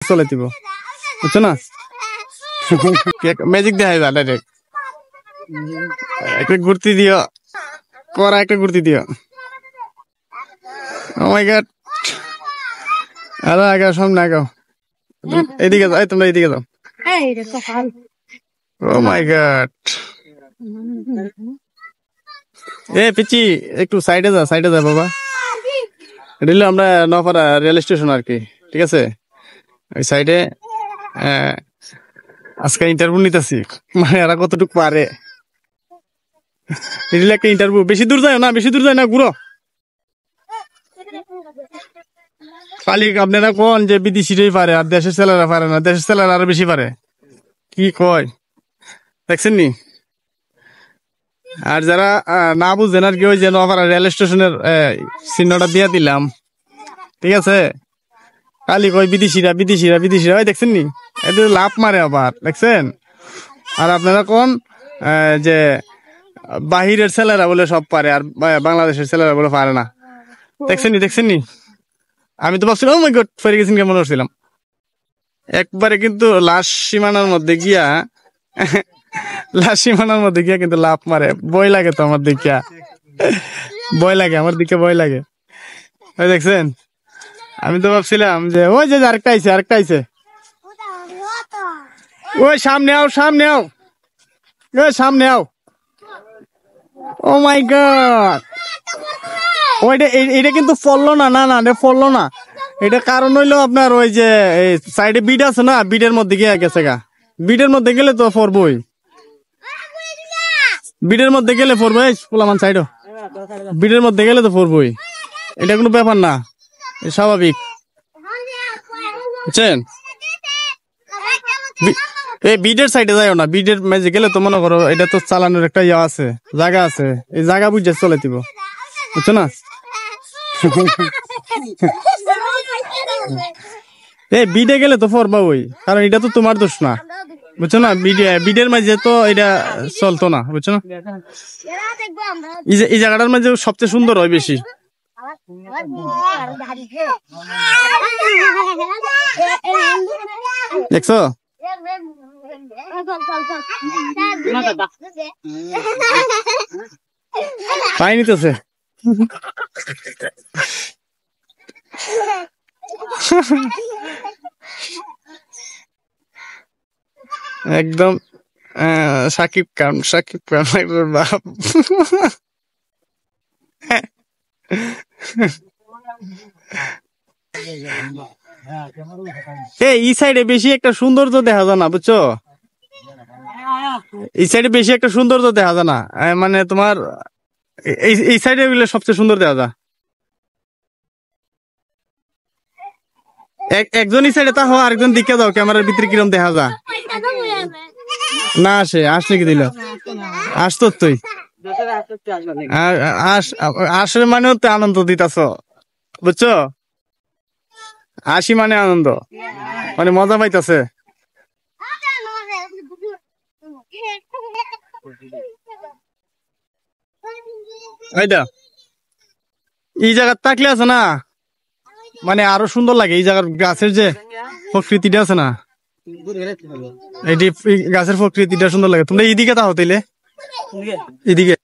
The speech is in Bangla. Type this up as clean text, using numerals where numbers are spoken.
চলে দিব বুঝছো না ম্যাজিক দেখাইবা ডাইরেক্ট একটা ঘুরতি দিও করা একটা ঘুরতি দিও ও মাই গড আরে আগাও সামনে আগাও এদিকে যাও তোমরা এদিকে যাও ও মাই গড এ পিচি একটু সাইডে যা বাবা এটা হলো আমরা নপাড়া রেল স্টেশন আর কি ঠিক আছে ওই সাইডে আজকে ইন্টারভিউ নিতেছি মানে এরা কতটুকু পারে এটা একটা ইন্টারভিউ বেশি দূর যায় না ঘুরো খালি আপনারা কোন যে বিদেশিরাই পারে আর দেশের ছেলেরা পারে না দেশের ছেলেরা আরো বেশি পারে কি কয় দেখছেন নি আর যারা না বুঝেন আর কি ওই যে নপাড়া রেল স্টেশনের চিহ্নটা দিয়ে দিলাম ঠিক আছে খালি কয় বিদেশিরা ওই দেখছেন নি এটা লাভ মারে আবার দেখছেন আর আপনারা কোন যে বাহিরের ছেলেরা বলে সব পারে আর বাংলাদেশের ছেলেরা বলে পারে না দেখছেন নি আমি তো ভাবছিলাম ও মাই গড ফেরে গেছেন কেমন করছিলাম একবারে কিন্তু লাস্ট সীমানার মধ্যে গিয়া কিন্তু লাভ মারে ভয় লাগে তো আমার দেখিয়া ভয় লাগে ওই দেখছেন আমি তো ভাবছিলাম যে ওই যে আরেকটা আইছে ওই সামনে আও ওই সামনে আও ও মাই গড ওইটা এটা কিন্তু ফললো না ফললো না এটা কারণ হইলো আপনার ওই যে সাইডে বিড আছে না বিডের মধ্যে গিয়ে গেছে গা বিডের মধ্যে গেলে তো পড়বই বিডের মধ্যে গেলে পড়বই পোলামান সাইডও বিডের মধ্যে গেলে তো পড়বই এটা কোনো ব্যাপার না স্বাভাবিক বুঝছেন এই বিডের সাইডে যাইও না বিডের মাঝে গেলে তো মনে করো এটা তো চালানোর একটা ইয়া আছে জায়গা আছে এই জায়গা বুঝে চলে দিব বুঝছো না এই বিডে গেলে তো পড়বা ওই কারণ এটা তো তোমার দোষ না বুঝছো না বিডের মাঝে তো এটা চলতো না বুঝছো না এই জায়গাটার মাঝে সবচেয়ে সুন্দর হয় বেশি দেখছো পাই নিতেছে একদম সাকিব খান বাপ এই সাইডে বেশি একটা সৌন্দর্য দেখা যায় না বুঝছো এই সাইডে বেশি একটা সৌন্দর্য দেখা যায় না মানে তোমার এই সাইডে গুলো সবচেয়ে সুন্দর দেখা যায় একজন এই সাইডে তা হওয়া আরেকজন দিকে যাও ক্যামেরার ভিতরে কিরম দেখা যায় না আসলে কি দিল আসতো তুই আসলে মানে তো আনন্দ দিতাছ বুঝছো আসি মানে আনন্দ মানে মজা পাইতাছে এই জায়গা থাকলে আছে না মানে আরো সুন্দর লাগে এই জায়গার গাছের যে প্রকৃতিটা আছে না এটি গাছের প্রকৃতিটা সুন্দর লাগে তোমরা এইদিকে তাও তাইলে এদিকে